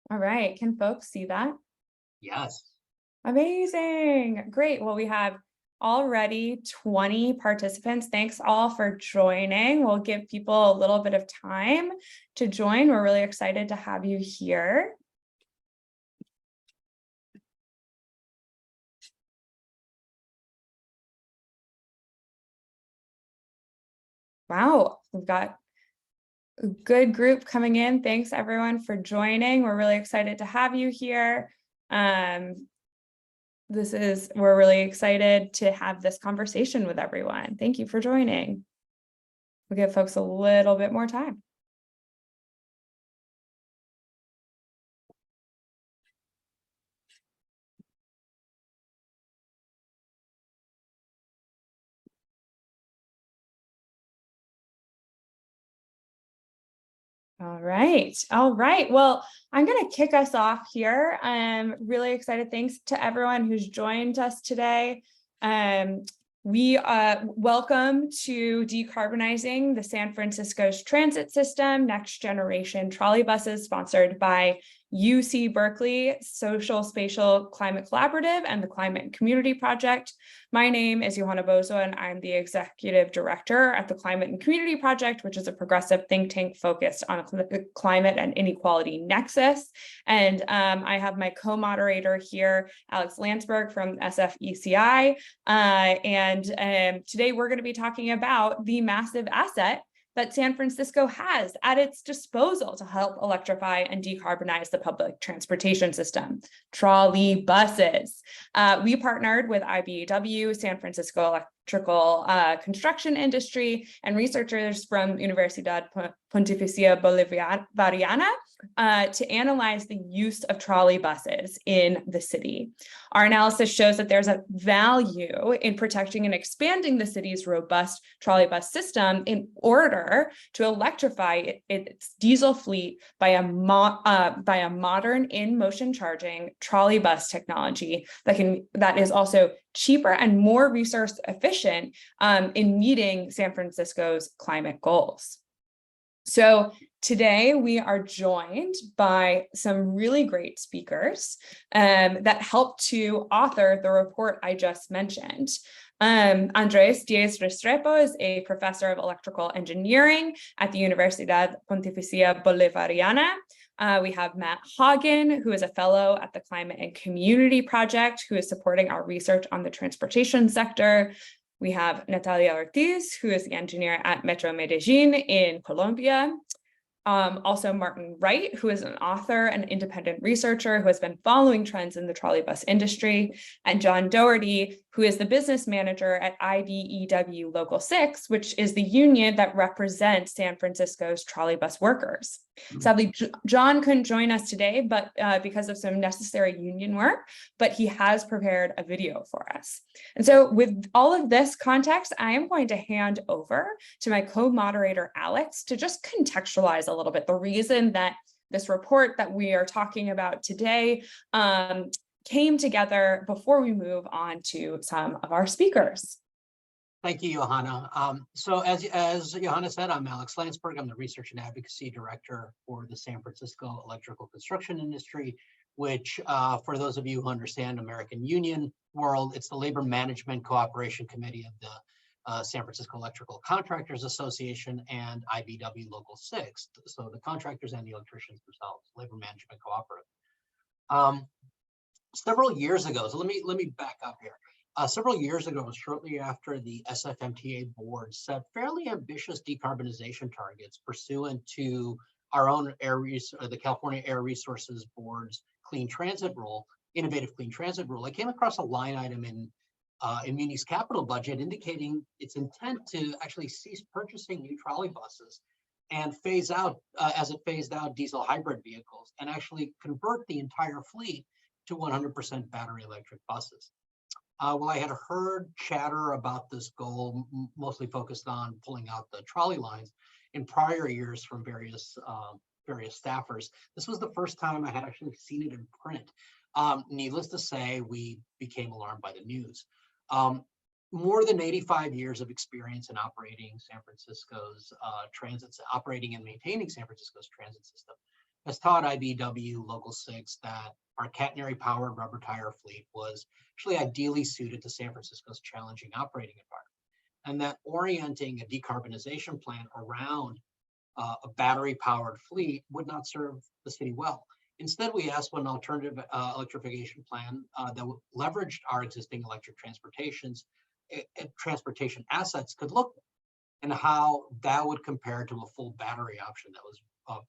All right, can folks see that? Yes. Amazing, great. Well, we have already 20 participants. Thanks all for joining. We'll give people a little bit of time to join. We're really excited to have you here. Wow, we've got a good group coming in. Thanks everyone for joining. We're really excited to have you here. We're really excited to have this conversation with everyone. Thank you for joining. We'll give folks a little bit more time. All right. Well, I'm going to kick us off here. I'm really excited. Thanks to everyone who's joined us today. We welcome to Decarbonizing the San Francisco's Transit System, Next Generation Trolleybuses, sponsored by UC Berkeley Social Spatial Climate Collaborative and the Climate and Community Project. My name is Johanna, and I'm the Executive Director at the Climate and Community Project, which is a progressive think tank focused on a climate and inequality nexus. And I have my co-moderator here, Alex Landsberg from SFECI. Today we're going to be talking about the massive asset that San Francisco has at its disposal to help electrify and decarbonize the public transportation system, trolleybuses. We partnered with IBEW, San Francisco Electrical Construction Industry, and researchers from Universidad Pontificía Bolivariana to analyze the use of trolleybuses in the city. Our analysis shows that there's a value in protecting and expanding the city's robust trolleybus system in order to electrify its diesel fleet by a modern in-motion charging trolleybus technology that is also cheaper and more resource efficient in meeting San Francisco's climate goals. So today we are joined by some really great speakers that helped to author the report I just mentioned. Diez Restrepo is a professor of electrical engineering at the Universidad Pontificía Bolivariana. We have Matt Haugen, who is a fellow at the Climate and Community Project, who is supporting our research on the transportation sector. We have Natalia Ortiz, who is the engineer at Metro Medellín in Colombia. Also Martin Wright, who is an author and independent researcher who has been following trends in the trolleybus industry, and John Doherty, who is the business manager at IBEW Local 6, which is the union that represents San Francisco's trolleybus workers. Sadly, John couldn't join us today, but because of some necessary union work, but he has prepared a video for us. And so with all of this context, I am going to hand over to my co-moderator, Alex, to just contextualize a little bit the reason that this report that we are talking about today came together before we move on to some of our speakers. Thank you, Johanna. So as Johanna said, I'm Alex Landsberg. I'm the Research and Advocacy Director for the San Francisco Electrical Construction Industry, which for those of you who understand American union world, it's the Labor Management Cooperation Committee of the San Francisco Electrical Contractors Association and IBEW Local 6, so the contractors and the electricians themselves, Labor Management Cooperative. Several years ago, so let me back up here. Several years ago, shortly after the SFMTA board set fairly ambitious decarbonization targets pursuant to our own the California Air Resources Board's clean transit rule, innovative clean transit rule, I came across a line item in Muni's capital budget indicating its intent to actually cease purchasing new trolleybuses and phase out, as it phased out diesel hybrid vehicles, and actually convert the entire fleet to 100% battery electric buses. Well, I had heard chatter about this goal, mostly focused on pulling out the trolley lines in prior years from various staffers. This was the first time I had actually seen it in print. Needless to say, we became alarmed by the news. More than 85 years of experience in operating San Francisco's operating and maintaining San Francisco's transit system has taught IBEW Local 6 that our catenary-powered rubber tire fleet was actually ideally suited to San Francisco's challenging operating environment, and that orienting a decarbonization plan around a battery-powered fleet would not serve the city well. Instead, we asked what an alternative electrification plan that leveraged our existing electric transportation assets could look like, and how that would compare to a full battery option that was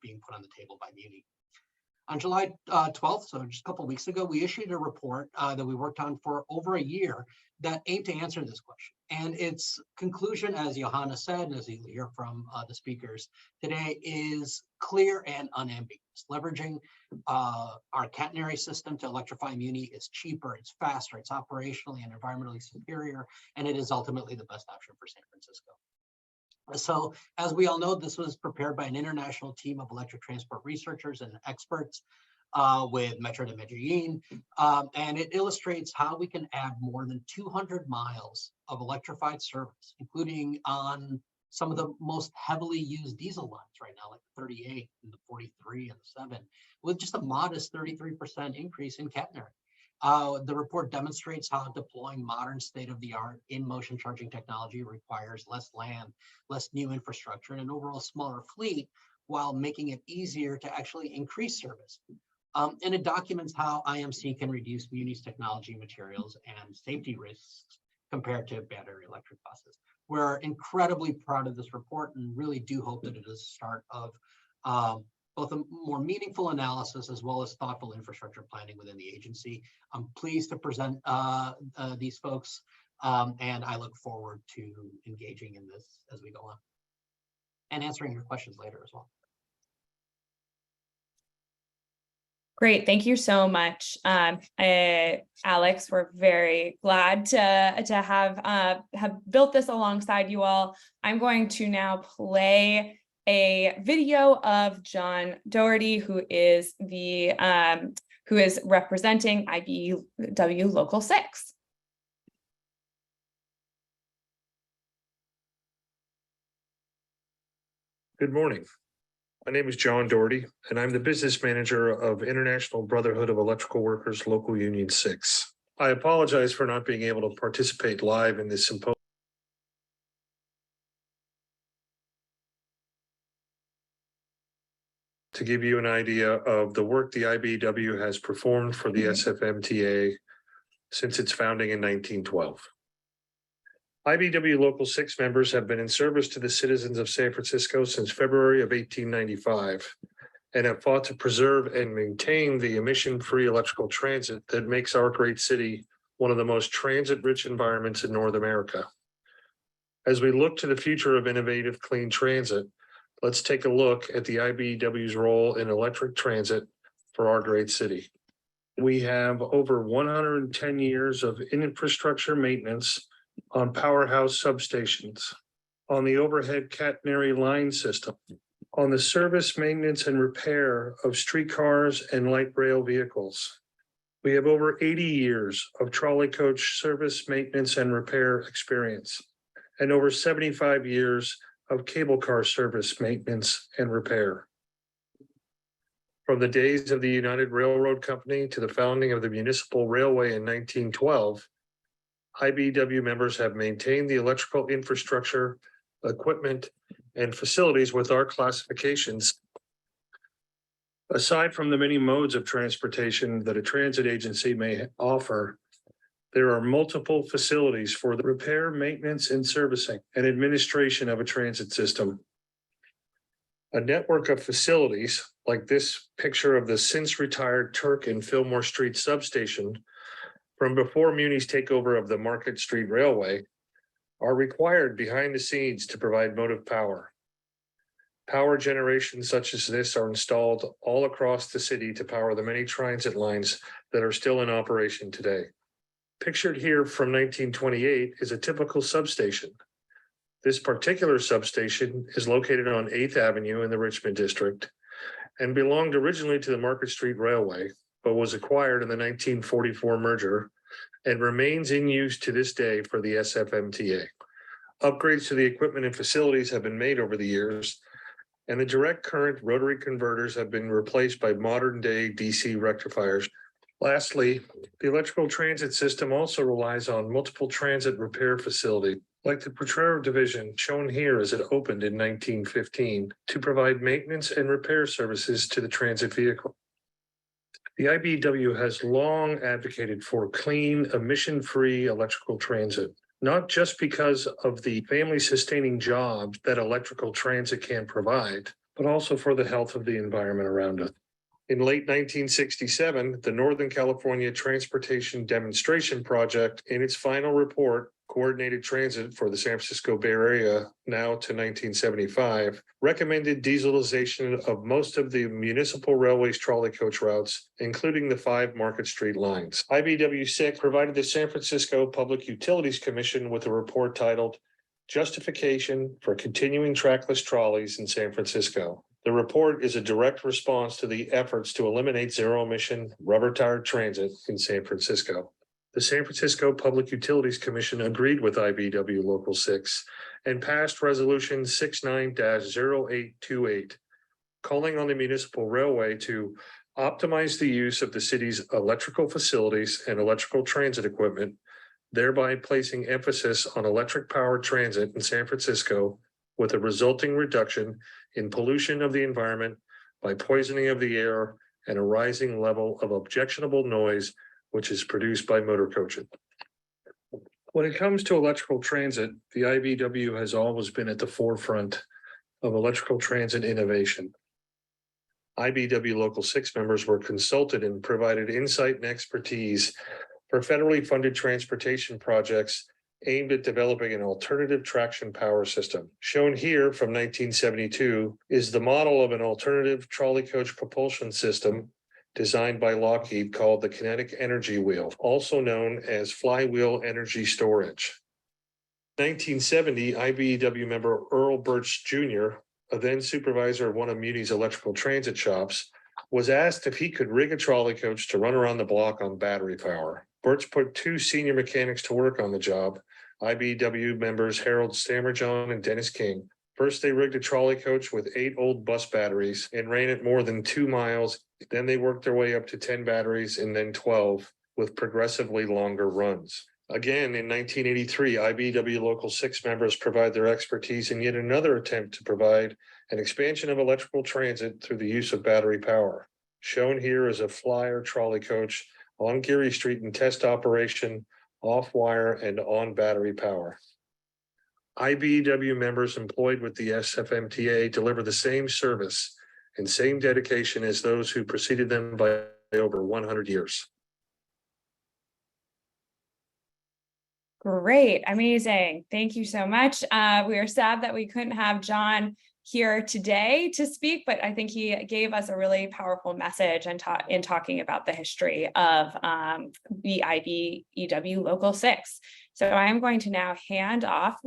being put on the table by Muni. On July 12th, so just a couple of weeks ago, we issued a report that we worked on for over a year that aimed to answer this question. And its conclusion, as Johanna said, and as you hear from the speakers today, is clear and unambiguous. Leveraging our catenary system to electrify Muni is cheaper, it's faster, it's operationally and environmentally superior, and it is ultimately the best option for San Francisco. So, as we all know, this was prepared by an international team of electric transport researchers and experts with Metro de Medellín, and it illustrates how we can add more than 200 miles of electrified service, including on some of the most heavily used diesel lines right now, like the 38 and the 43 and the 7, with just a modest 33% increase in catenary. The report demonstrates how deploying modern state-of-the-art in-motion charging technology requires less land, less new infrastructure, and an overall smaller fleet, while making it easier to actually increase service. And it documents how IMC can reduce Muni's technology, materials, and safety risks compared to battery electric buses. We're incredibly proud of this report and really do hope that it is the start of both a more meaningful analysis as well as thoughtful infrastructure planning within the agency. I'm pleased to present these folks, and I look forward to engaging in this as we go on and answering your questions later as well. Great, thank you so much, Alex. We're very glad to have built this alongside you all. I'm going to now play a video of John Doherty, who is representing IBEW Local 6. Good morning. My name is John Doherty, and I'm the business manager of International Brotherhood of Electrical Workers Local Union 6. I apologize for not being able to participate live in this symposium. To give you an idea of the work the IBEW has performed for the SFMTA since its founding in 1912. IBEW Local 6 members have been in service to the citizens of San Francisco since February of 1895 and have fought to preserve and maintain the emission-free electrical transit that makes our great city one of the most transit-rich environments in North America. As we look to the future of innovative clean transit, let's take a look at the IBEW's role in electric transit for our great city. We have over 110 years of infrastructure maintenance on powerhouse substations, on the overhead catenary line system, on the service, maintenance, and repair of streetcars and light rail vehicles. We have over 80 years of trolley coach service, maintenance, and repair experience, and over 75 years of cable car service, maintenance, and repair. From the days of the United Railroad Company to the founding of the Municipal Railway in 1912, IBEW members have maintained the electrical infrastructure, equipment, and facilities with our classifications. Aside from the many modes of transportation that a transit agency may offer, there are multiple facilities for the repair, maintenance, and servicing and administration of a transit system. A network of facilities, like this picture of the since retired Turk and Fillmore Street substation from before Muni's takeover of the Market Street Railway, are required behind the scenes to provide motive power. Power generations such as this are installed all across the city to power the many transit lines that are still in operation today. Pictured here from 1928 is a typical substation. This particular substation is located on 8th Avenue in the Richmond district and belonged originally to the Market Street Railway, but was acquired in the 1944 merger and remains in use to this day for the SFMTA. Upgrades to the equipment and facilities have been made over the years, and the direct current rotary converters have been replaced by modern-day DC rectifiers. Lastly, the electrical transit system also relies on multiple transit repair facilities, like the Potrero Division, shown here as it opened in 1915, to provide maintenance and repair services to the transit vehicle. The IBEW has long advocated for clean, emission-free electrical transit, not just because of the family-sustaining jobs that electrical transit can provide, but also for the health of the environment around us. In late 1967, the Northern California Transportation Demonstration Project, in its final report, Coordinated Transit for the San Francisco Bay Area, now to 1975, recommended dieselization of most of the municipal railways trolley coach routes, including the 5 Market Street lines. IBEW6 provided the San Francisco Public Utilities Commission with a report titled Justification for Continuing Trackless Trolleys in San Francisco. The report is a direct response to the efforts to eliminate zero-emission, rubber-tired transit in San Francisco. The San Francisco Public Utilities Commission agreed with IBEW Local 6 and passed Resolution 69-0828, calling on the municipal railway to optimize the use of the city's electrical facilities and electrical transit equipment, thereby placing emphasis on electric-powered transit in San Francisco with a resulting reduction in pollution of the environment by poisoning of the air and a rising level of objectionable noise, which is produced by motor coaches. When it comes to electrical transit, the IBEW has always been at the forefront of electrical transit innovation. IBEW Local 6 members were consulted and provided insight and expertise for federally funded transportation projects aimed at developing an alternative traction power system. Shown here from 1972 is the model of an alternative trolley coach propulsion system designed by Lockheed called the kinetic energy wheel, also known as flywheel energy storage. 1970, IBEW member Earl Birch Jr., a then supervisor of one of Muni's electrical transit shops, was asked if he could rig a trolley coach to run around the block on battery power. Birch put 2 senior mechanics to work on the job, IBEW members Harold Stammerjohn and Dennis King. First, they rigged a trolley coach with 8 old bus batteries and ran it more than 2 miles. Then they worked their way up to 10 batteries and then 12 with progressively longer runs. Again, in 1983, IBEW Local 6 members provide their expertise in yet another attempt to provide an expansion of electrical transit through the use of battery power. Shown here is a flyer trolley coach on Geary Street in test operation, off wire and on battery power. IBEW members employed with the SFMTA deliver the same service and same dedication as those who preceded them by over 100 years. Great, amazing. Thank you so much. We are sad that we couldn't have John here today to speak, but I think he gave us a really powerful message in talking about the history of the IBEW Local 6. So I'm going to now hand off,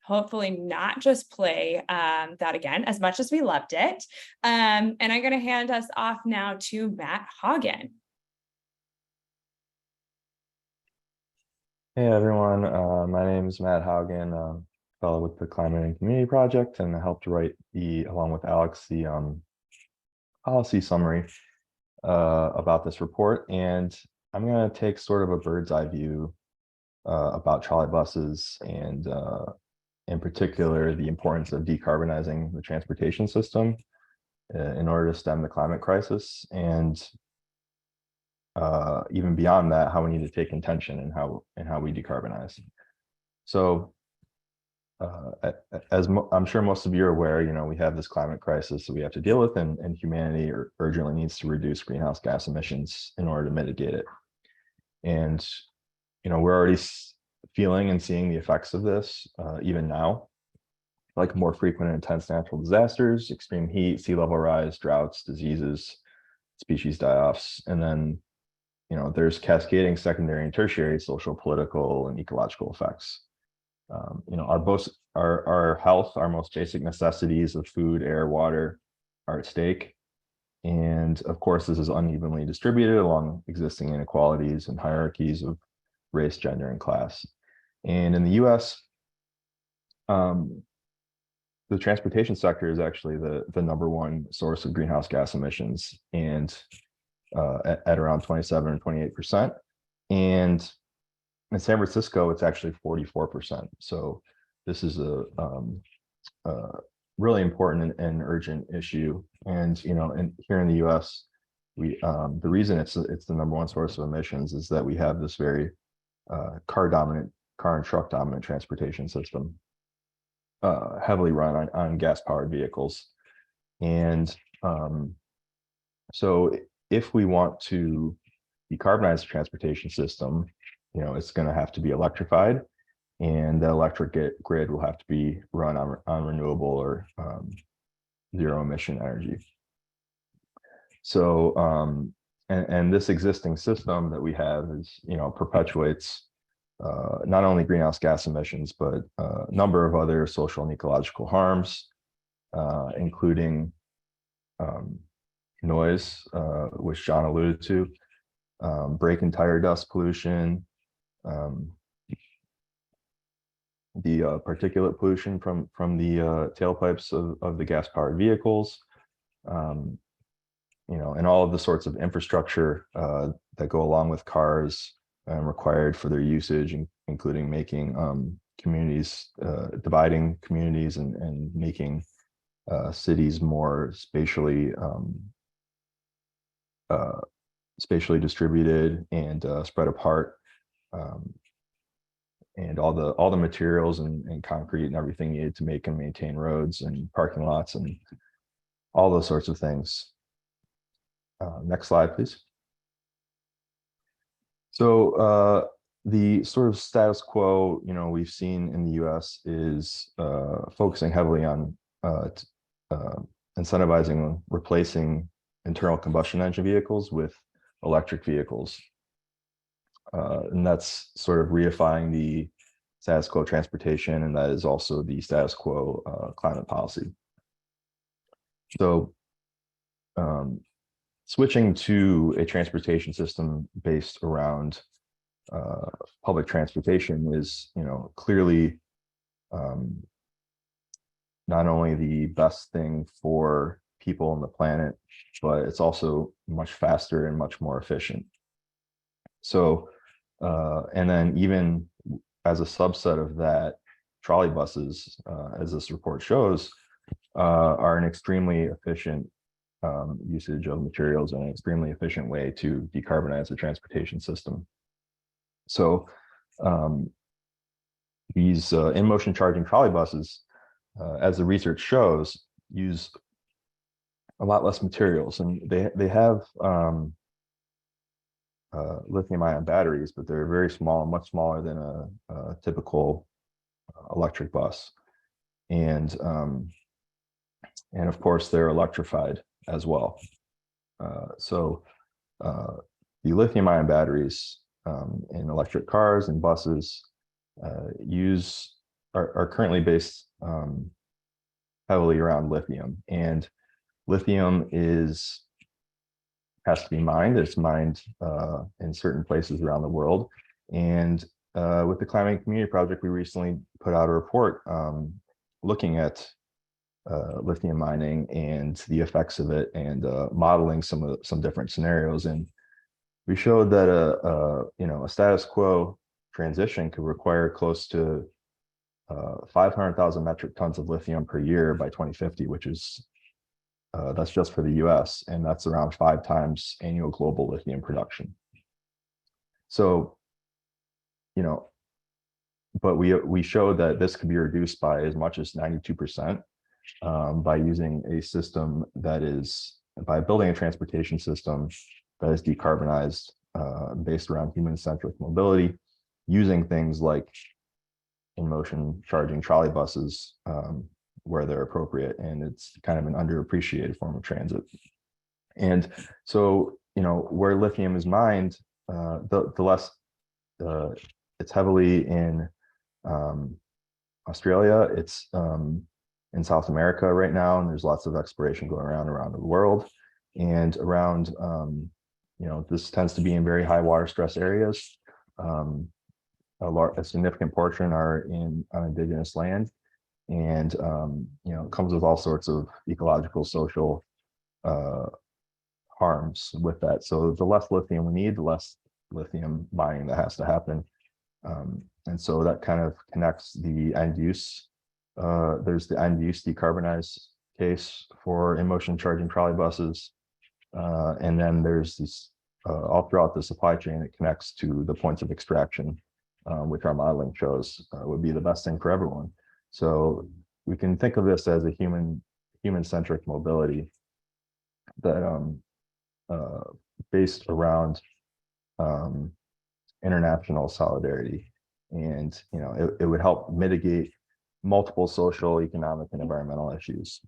hopefully not just play that again, as much as we loved it. And I'm going to hand us off now to Matt Haugen. Hey everyone, my name is Matt Haugen, fellow with the Climate and Community Project, and I helped write along with Alex, the policy summary about this report. And I'm going to take sort of a bird's eye view about trolleybuses and in particular, the importance of decarbonizing the transportation system in order to stem the climate crisis. And even beyond that, how we need to take intention in how we decarbonize. So as I'm sure most of you are aware, we have this climate crisis that we have to deal with, and humanity urgently needs to reduce greenhouse gas emissions in order to mitigate it. And we're already feeling and seeing the effects of this even now, like more frequent and intense natural disasters, extreme heat, sea level rise, droughts, diseases, species die-offs, and then there's cascading secondary and tertiary social, political, and ecological effects. Our health, our most basic necessities of food, air, water are at stake. And of course, this is unevenly distributed along existing inequalities and hierarchies of race, gender, and class. And in the US, the transportation sector is actually the number one source of greenhouse gas emissions, and at around 27 or 28%. And in San Francisco, it's actually 44%. So this is a really important and urgent issue. And and here in the U.S., we the reason it's the number one source of emissions is that we have this very car and truck dominant transportation system, heavily run on gas powered vehicles. And so if we want to decarbonize the transportation system, it's going to have to be electrified, and the electric grid will have to be run on renewable or zero emission energy. So and this existing system that we have is perpetuates not only greenhouse gas emissions, but a number of other social and ecological harms, including noise, which John alluded to, brake and tire dust pollution, the particulate pollution from the tailpipes of the gas-powered vehicles, and all of the sorts of infrastructure that go along with cars required for their usage, including making communities, dividing communities, and making cities more spatially distributed and spread apart, and all the materials and concrete and everything needed to make and maintain roads and parking lots and all those sorts of things. Next slide, please. So the sort of status quo, we've seen in the U.S. is focusing heavily on incentivizing replacing internal combustion engine vehicles with electric vehicles. And that's sort of reifying the status quo transportation, and that is also the status quo climate policy. So switching to a transportation system based around public transportation is, clearly not only the best thing for people on the planet, but it's also much faster and much more efficient. So, and then even as a subset of that, trolleybuses, as this report shows, are an extremely efficient usage of materials and an extremely efficient way to decarbonize the transportation system. So these in-motion charging trolleybuses, as the research shows, use a lot less materials, and they have lithium-ion batteries, but they're very small, much smaller than a typical electric bus, and of course they're electrified as well. So the lithium-ion batteries in electric cars and buses are currently based heavily around lithium, and lithium has to be mined. It's mined in certain places around the world, and with the Climate Community Project, we recently put out a report looking at lithium mining and the effects of it, and modeling some different scenarios. And we showed that a status quo transition could require close to 500,000 metric tons of lithium per year by 2050, which is that's just for the US, and that's around 5 times annual global lithium production. So, but we showed that this could be reduced by as much as 92%. By using a system by building a transportation system that is decarbonized, based around human-centric mobility, using things like in-motion charging trolleybuses where they're appropriate, and it's kind of an underappreciated form of transit. And so, where lithium is mined, the less it's heavily in Australia, it's in South America right now, and there's lots of exploration going around the world, and around this tends to be in very high water stress areas. A significant portion are on indigenous land, and you know, it comes with all sorts of ecological, social harms with that. So the less lithium we need, the less lithium mining that has to happen. And so that kind of connects the end use. There's the end use decarbonize case for in-motion charging trolleybuses. And then there's these all throughout the supply chain, it connects to the points of extraction, which our modeling shows would be the best thing for everyone. So we can think of this as a human-centric mobility that based around international solidarity. And you know, it would help mitigate multiple social, economic, and environmental issues,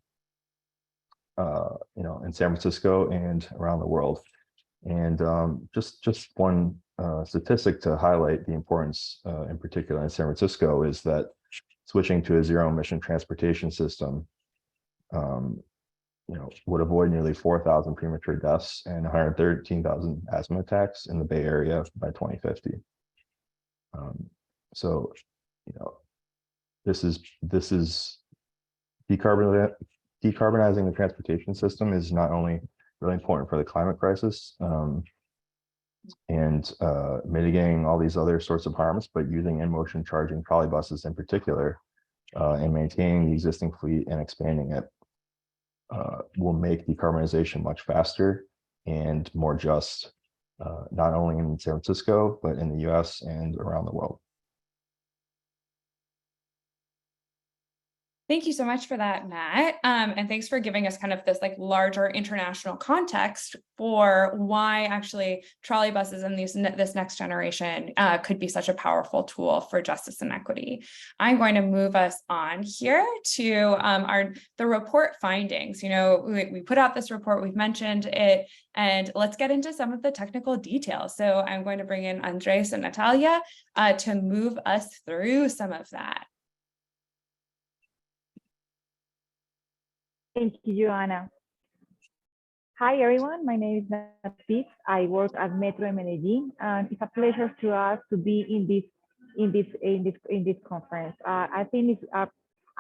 you know, in San Francisco and around the world. And just one statistic to highlight the importance, in particular in San Francisco, is that switching to a zero-emission transportation system, you know, would avoid nearly 4,000 premature deaths and 113,000 asthma attacks in the Bay Area by 2050. So, you know, this is decarbonizing the transportation system is not only really important for the climate crisis and mitigating all these other sorts of harms, but using in-motion charging trolleybuses in particular and maintaining the existing fleet and expanding it will make decarbonization much faster and more just, not only in San Francisco, but in the US and around the world. Thank you so much for that, Matt. And thanks for giving us kind of this like larger international context for why actually trolleybuses and this next generation could be such a powerful tool for justice and equity. I'm going to move us on here to the report findings. You know, we put out this report, we've mentioned it, and let's get into some of the technical details. So I'm going to bring in Andres and Natalia to move us through some of that. Thank you, Johanna. Hi, everyone. My name is Natalia. I work at Metro in Medellín, and it's a pleasure to us to be in this conference. I think it's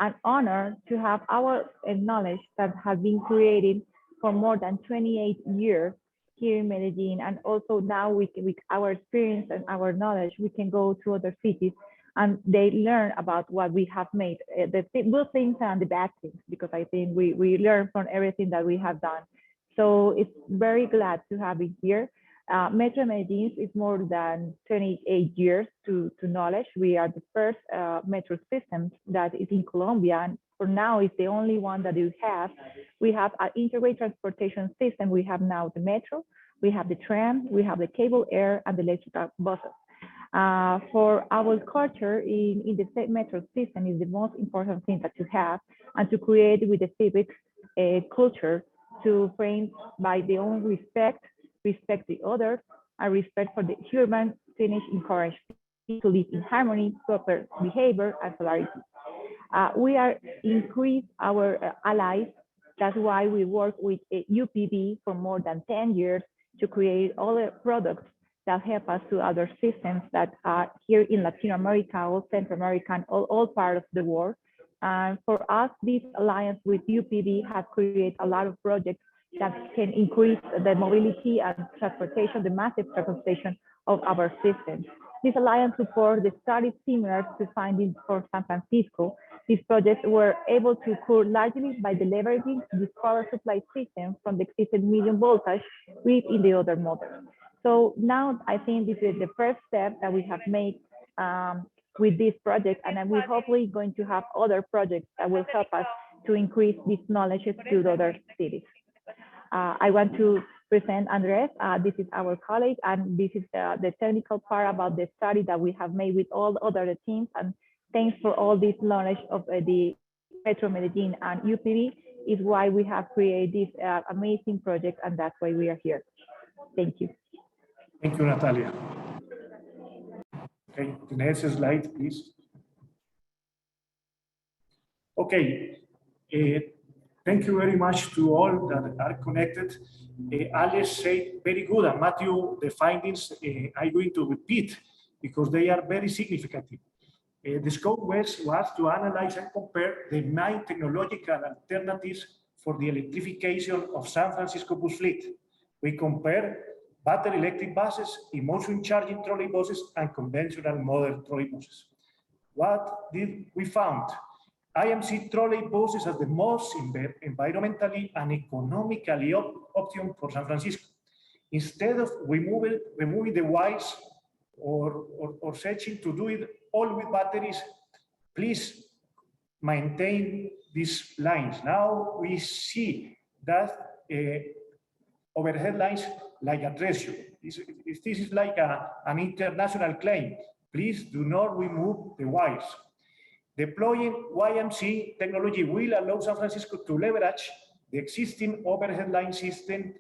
an honor to have our knowledge that has been created for more than 28 years here in Medellín, and also now with our experience and our knowledge, we can go to other cities and they learn about what we have made, the good things and the bad things, because I think we learn from everything that we have done. So it's very glad to have it here. Metro Medellín is more than 28 years to knowledge. We are the first metro system that is in Colombia, and for now it's the only one that we have. We have an integrated transportation system. We have now the metro, we have the tram, we have the cable air, and the electric buses. For our culture in the state metro system is the most important thing that you have, and to create with the civics culture to frame by the own respect the others, and respect for the human finish, encourage to live in harmony, proper behavior, and solidarity. We are increase our allies. That's why we work with UPB for more than 10 years to create all the products that help us to other systems that are here in Latin America or Central America and all parts of the world. And for us, this alliance with UPB has created a lot of projects that can increase the mobility and transportation, the massive transportation of our systems. This alliance supports the studies similar to findings for San Francisco. These projects were able to occur largely by the leveraging the power supply system from the existing medium voltage within the other models. So now I think this is the first step that we have made with this project, and we're hopefully going to have other projects that will help us to increase this knowledge to the other cities. I want to present Andres. This is our colleague, and this is the technical part about the study that we have made with all other teams. And thanks for all this knowledge of the Metro Medellín and UPB is why we have created this amazing project, and that's why we are here. Thank you. Thank you, Natalia. Okay, the next slide, please. Okay, thank you very much to all that are connected. Alex said very good, and Matthew, the findings I'm going to repeat because they are very significant. The scope was to analyze and compare the main technological alternatives for the electrification of San Francisco bus fleet. We compare battery electric buses, emotion charging trolleybuses, and conventional modern trolleybuses. What did we found? IMC trolleybuses are the most environmentally and economically option for San Francisco. Instead of removing the wires or searching to do it all with batteries, please maintain these lines. Now we see that overhead lines like a treasure. This is like an international claim. Please do not remove the wires. Deploying YMC technology will allow San Francisco to leverage the existing overhead line system,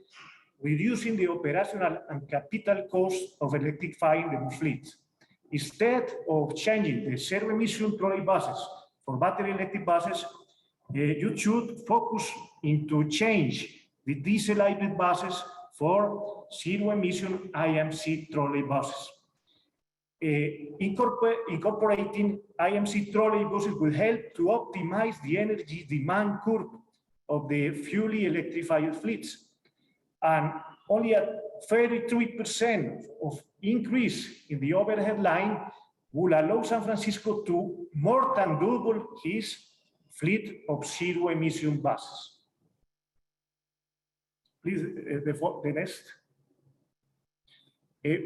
reducing the operational and capital cost of electrifying the bus fleet. Instead of changing the zero-emission trolleybuses for battery electric buses, you should focus into change the diesel hybrid buses for zero-emission IMC trolleybuses. Incorporating IMC trolleybuses will help to optimize the energy demand curve of the fully electrified fleets. And only a 33% of increase in the overhead line will allow San Francisco to more than double his fleet of zero-emission buses. Please, the next.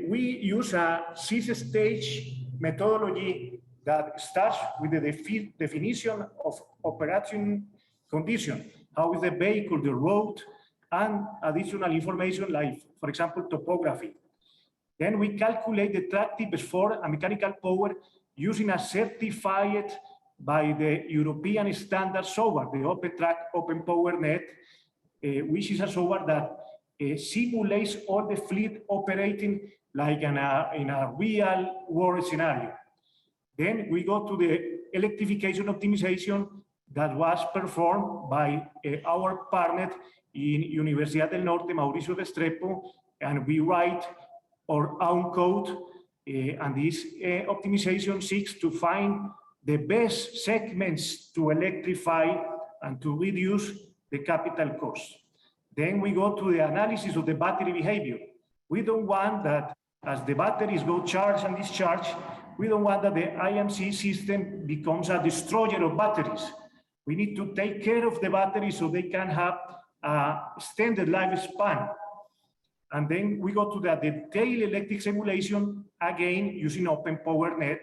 We use a six-stage methodology that starts with the definition of operating condition. How is the vehicle, the road, and additional information like, for example, topography. Then we calculate the tractive force and mechanical power using a certified by the European standard software, the OpenTrack Open Power Net, which is a software that simulates all the fleet operating like in a real world scenario. Then we go to the electrification optimization that was performed by our partner in Universidad del Norte, Mauricio Restrepo, and we write our own code, and this optimization seeks to find the best segments to electrify and to reduce the capital cost. Then we go to the analysis of the battery behavior. We don't want that as the batteries go charge and discharge, we don't want that the IMC system becomes a destroyer of batteries. We need to take care of the batteries so they can have a extended lifespan. And then we go to the detailed electric simulation, again, using Open Power Net.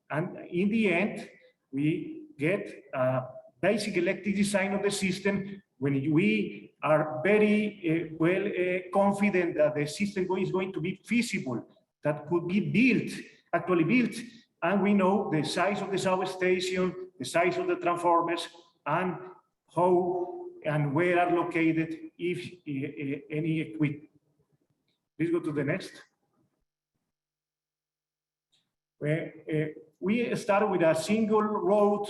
And in the end, we get a basic electric design of the system when we are very confident that the system is going to be feasible, that could be built, actually built, and we know the size of the substation, the size of the transformers, and how and where are located if any equipment. Please go to the next. We start with a single road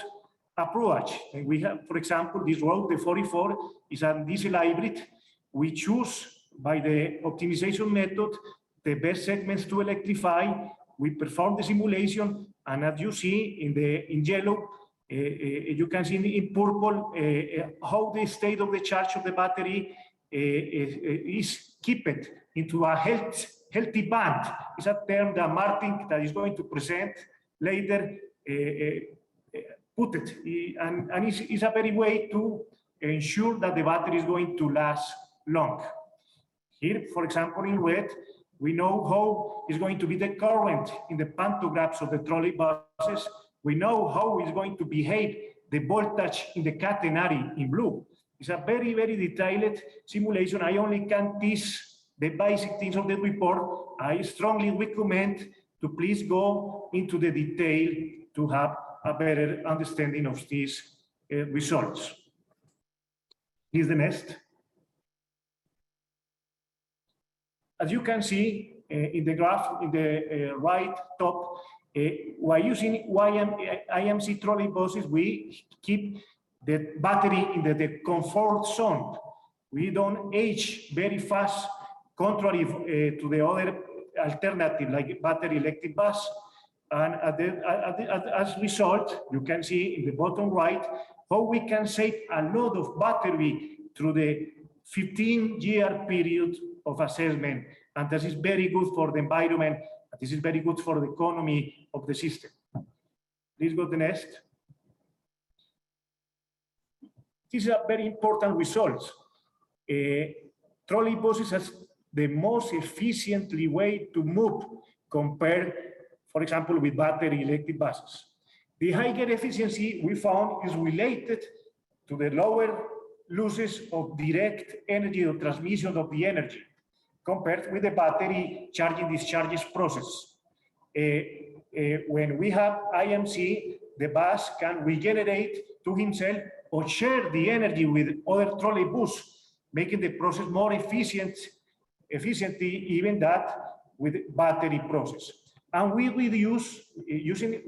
approach. And we have, for example, this road, the 44, is a diesel hybrid. We choose by the optimization method the best segments to electrify. We perform the simulation, and as you see in yellow, you can see in purple how the state of the charge of the battery is kept into a healthy band. It's a term that Martin, that is going to present later, put it, and it's a very way to ensure that the battery is going to last long. Here, for example, in red, we know how is going to be the current in the pantographs of the trolleybuses. We know how is going to behave the voltage in the catenary in blue. It's a very, very detailed simulation. I only can teach the basic things of the report. I strongly recommend to please go into the detail to have a better understanding of these results. Here's the next. As you can see in the graph in the right top, while using IMC trolleybuses, we keep the battery in the comfort zone. We don't age very fast, contrary to the other alternative like battery electric bus. And as a result, you can see in the bottom right how we can save a lot of battery through the 15-year period of assessment. And this is very good for the environment. This is very good for the economy of the system. Please go to the next. These are very important results. Trolleybuses are the most efficiently way to move compared, for example, with battery electric buses. The higher efficiency we found is related to the lower losses of direct energy or transmission of the energy compared with the battery charging discharges process. When we have IMC, the bus can regenerate to himself or share the energy with other trolleybus, making the process more efficient, even that with battery process. And we reduce, using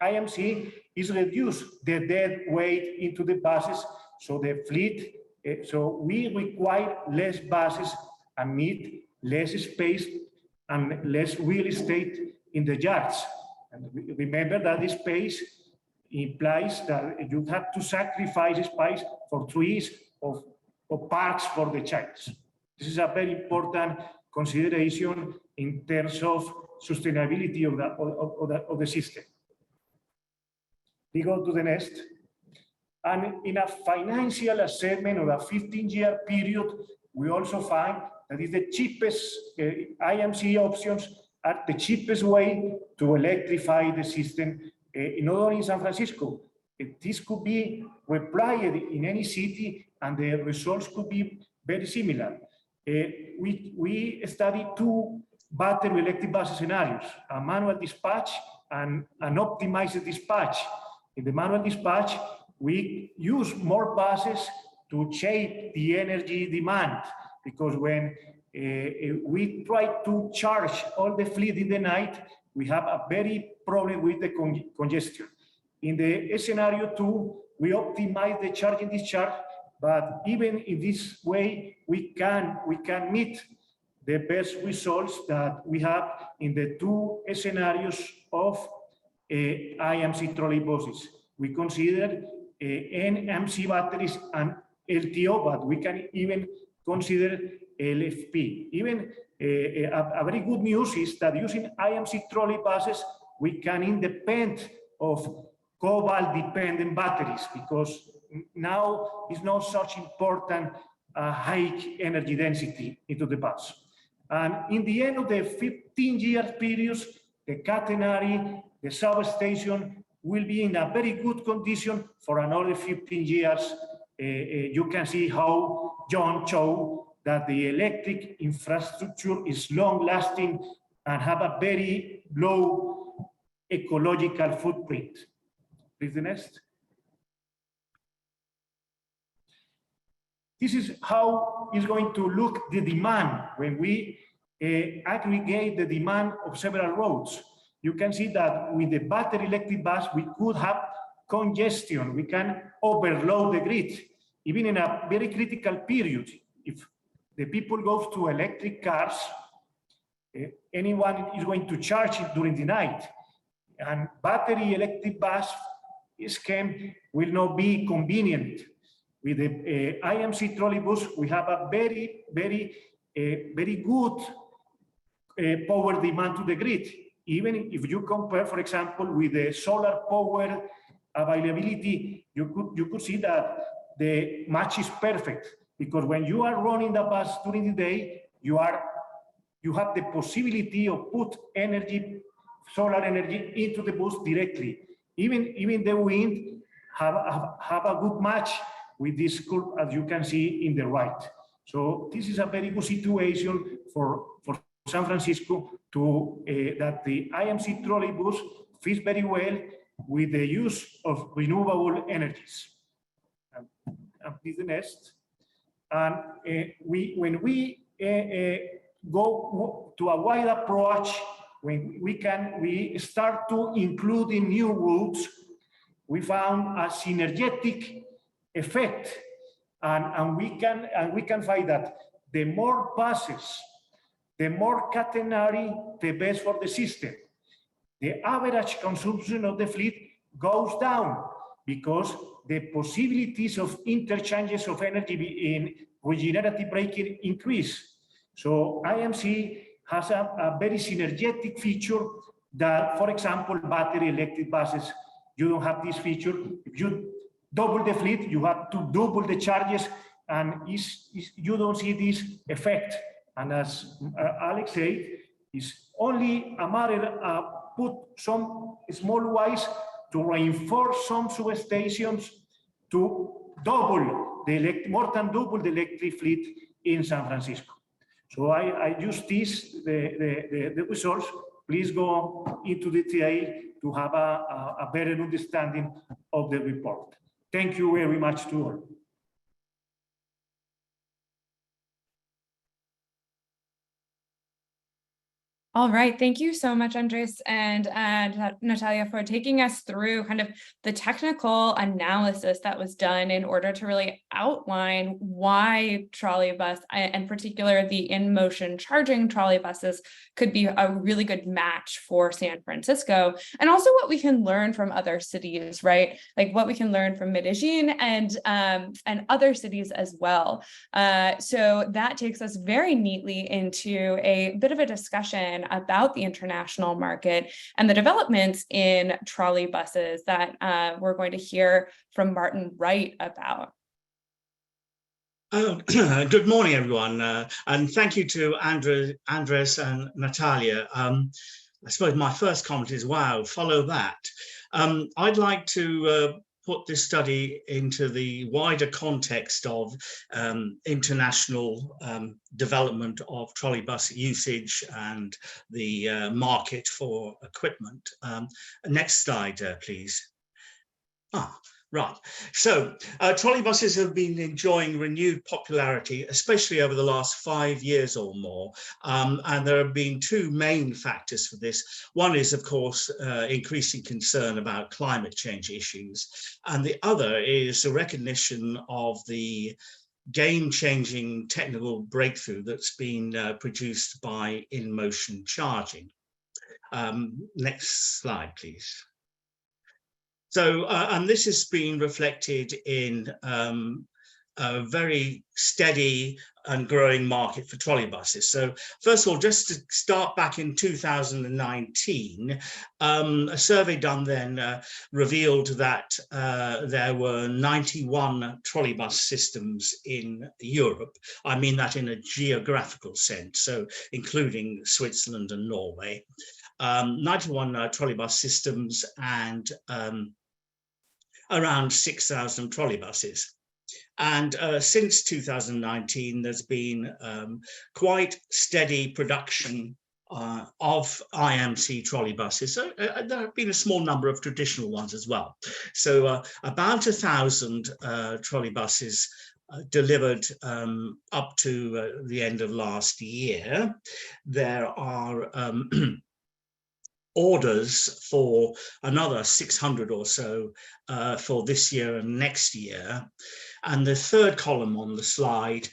IMC, is reduce the dead weight into the buses, so the fleet, so we require less buses and need less space and less real estate in the yards. And remember that the space implies that you have to sacrifice space for trees or parks for the child. This is a very important consideration in terms of sustainability of the system. We go to the next. And in a financial assessment of a 15-year period, we also find that is the cheapest IMC options are the cheapest way to electrify the system, not only in San Francisco. This could be applied in any city and the results could be very similar. We studied two battery electric bus scenarios, a manual dispatch and an optimized dispatch. In the manual dispatch, we use more buses to shape the energy demand, because when we try to charge all the fleet in the night, we have a very problem with the congestion. In the scenario 2, we optimize the charging discharge, but even in this way, we can meet the best results that we have in the two scenarios of IMC trolleybuses. We consider NMC batteries and LTO, but we can even consider LFP. Even a very good news is that using IMC trolleybuses, we can independent of cobalt-dependent batteries, because now it's not such important high energy density into the bus. And in the end of the 15-year periods, the catenary, the substation will be in a very good condition for another 15 years. You can see how John showed that the electric infrastructure is long-lasting and have a very low ecological footprint. Please, the next. This is how is going to look the demand when we aggregate the demand of several roads. You can see that with the battery electric bus, we could have congestion. We can overload the grid, even in a very critical period. If the people go to electric cars, anyone is going to charge it during the night. And battery electric bus scheme will not be convenient. With the IMC trolleybus, we have a very good power demand to the grid. Even if you compare, for example, with the solar power availability, you could see that the match is perfect, because when you are running the bus during the day, you have the possibility of put energy, solar energy into the bus directly. Even the wind have a good match with this curve, as you can see in the right. So this is a very good situation for San Francisco to that the IMC trolleybus fits very well with the use of renewable energies. And please the next. And when we go to a wide approach, when we start to include in new routes, we found a synergetic effect, and we can find that the more buses, the more catenary, the best for the system. the average consumption of the fleet goes down because the possibilities of interchanges of energy in regenerative braking increase. So IMC has a very synergetic feature that, for example, battery electric buses, you don't have this feature. If you double the fleet, you have to double the charges, and you don't see this effect. And as Alex said, it's only a matter of put some small wise to reinforce some substations to double the more than double the electric fleet in San Francisco. So I use this, the results. Please go into detail to have a better understanding of the report. Thank you very much to all. All right, thank you so much, Andres and Natalia, for taking us through kind of the technical analysis that was done in order to really outline why trolleybus, in particular the in-motion charging trolleybuses, could be a really good match for San Francisco, and also what we can learn from other cities, right? Like what we can learn from Medellín and other cities as well. So that takes us very neatly into a bit of a discussion about the international market and the developments in trolleybuses that we're going to hear from Martin Wright about. Good morning, everyone, and thank you to Andres and Natalia. I suppose my first comment is, wow, follow that. I'd like to put this study into the wider context of international development of trolleybus usage and the market for equipment. Next slide, please. Right. So trolleybuses have been enjoying renewed popularity, especially over the last 5 years or more. And there have been two main factors for this. One is, of course, increasing concern about climate change issues. And the other is the recognition of the game-changing technical breakthrough that's been produced by in-motion charging. Next slide, please. So, and this has been reflected in a very steady and growing market for trolleybuses. So first of all, just to start back in 2019, a survey done then revealed that there were 91 trolleybus systems in Europe. I mean that in a geographical sense, so including Switzerland and Norway. 91 trolleybus systems and around 6,000 trolleybuses. And since 2019, there's been quite steady production of IMC trolleybuses. So there have been a small number of traditional ones as well. So about 1,000 trolleybuses delivered up to the end of last year. There are orders for another 600 or so for this year and next year. And the third column on the slide,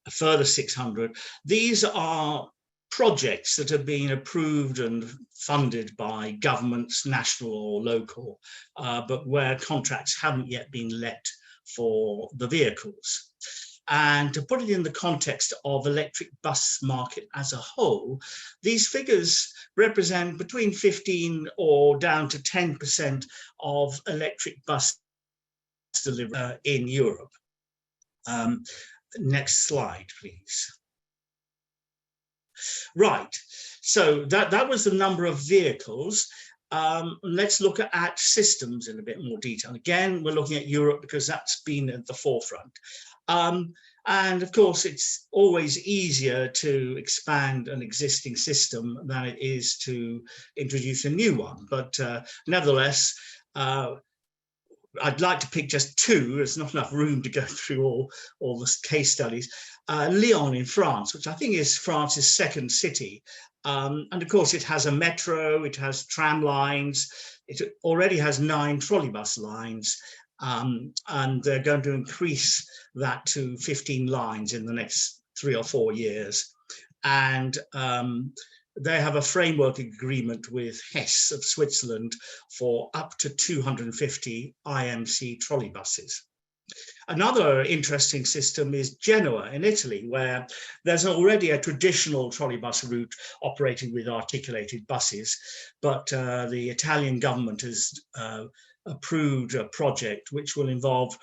a further 600. These are projects that have been approved and funded by governments, national or local, but where contracts haven't yet been let for the vehicles. And to put it in the context of electric bus market as a whole, these figures represent between 15 or down to 10% of electric bus delivery in Europe. Next slide, please. Right, so that was the number of vehicles. Let's look at systems in a bit more detail. Again, we're looking at Europe because that's been at the forefront. And of course, it's always easier to expand an existing system than it is to introduce a new one. But nevertheless, I'd like to pick just two. There's not enough room to go through all the case studies. Lyon in France, which I think is France's second city. And of course, it has a metro, it has tram lines, it already has 9 trolleybus lines. And they're going to increase that to 15 lines in the next 3 or 4 years. And they have a framework agreement with Hesse of Switzerland for up to 250 IMC trolleybuses. Another interesting system is Genoa in Italy, where there's already a traditional trolleybus route operating with articulated buses, but the Italian government has approved a project which will involve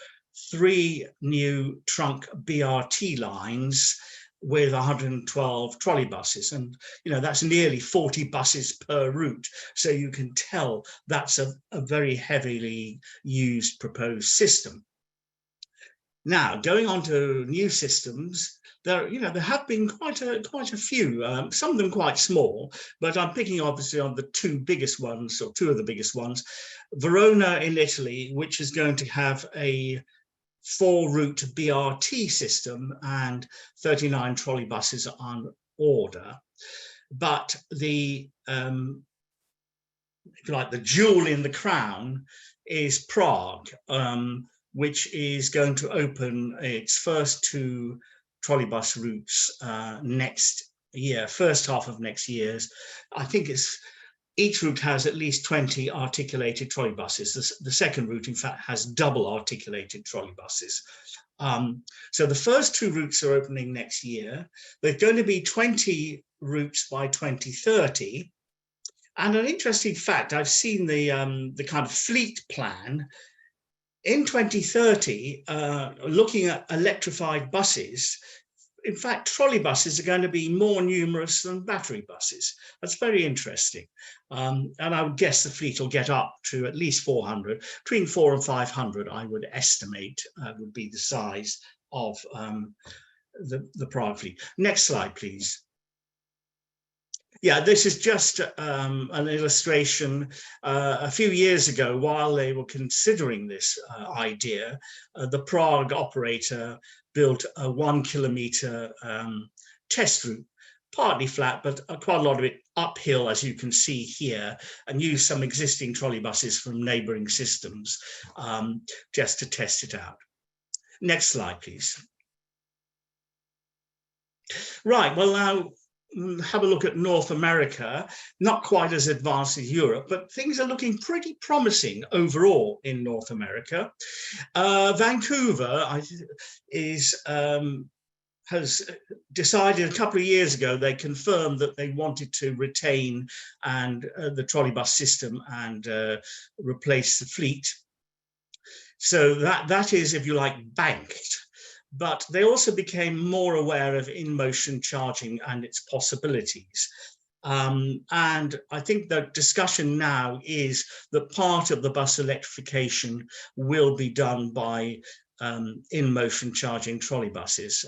3 new trunk BRT lines with 112 trolleybuses, and that's nearly 40 buses per route. So you can tell that's a very heavily used proposed system. Now, going on to new systems, there have been quite a few, some of them quite small, but I'm picking obviously on the 2 biggest ones, or 2 of the biggest ones. Verona in Italy, which is going to have a 4-route BRT system and 39 trolleybuses on order. But the the jewel in the crown is Prague, which is going to open its first 2 trolleybus routes next year, first half of next year. I think each route has at least 20 articulated trolleybuses. The second route, in fact, has double articulated trolleybuses. So the first 2 routes are opening next year. There's going to be 20 routes by 2030. And an interesting fact, I've seen the kind of fleet plan. In 2030, looking at electrified buses, in fact, trolleybuses are going to be more numerous than battery buses. That's very interesting. And I would guess the fleet will get up to at least 400, between 400 and 500, I would estimate would be the size of the Prague fleet. Next slide, please. Yeah, this is just an illustration. A few years ago, while they were considering this idea, the Prague operator built a 1-kilometer test route, partly flat, but quite a lot of it uphill, as you can see here, and used some existing trolleybuses from neighboring systems just to test it out. Next slide, please. Right, well, now, have a look at North America, not quite as advanced as Europe, but things are looking pretty promising overall in North America. Vancouver has decided a couple of years ago, they confirmed that they wanted to retain the trolleybus system and replace the fleet. So that is, if you like, banked. But they also became more aware of in-motion charging and its possibilities. And I think the discussion now is that part of the bus electrification will be done by in-motion charging trolleybuses.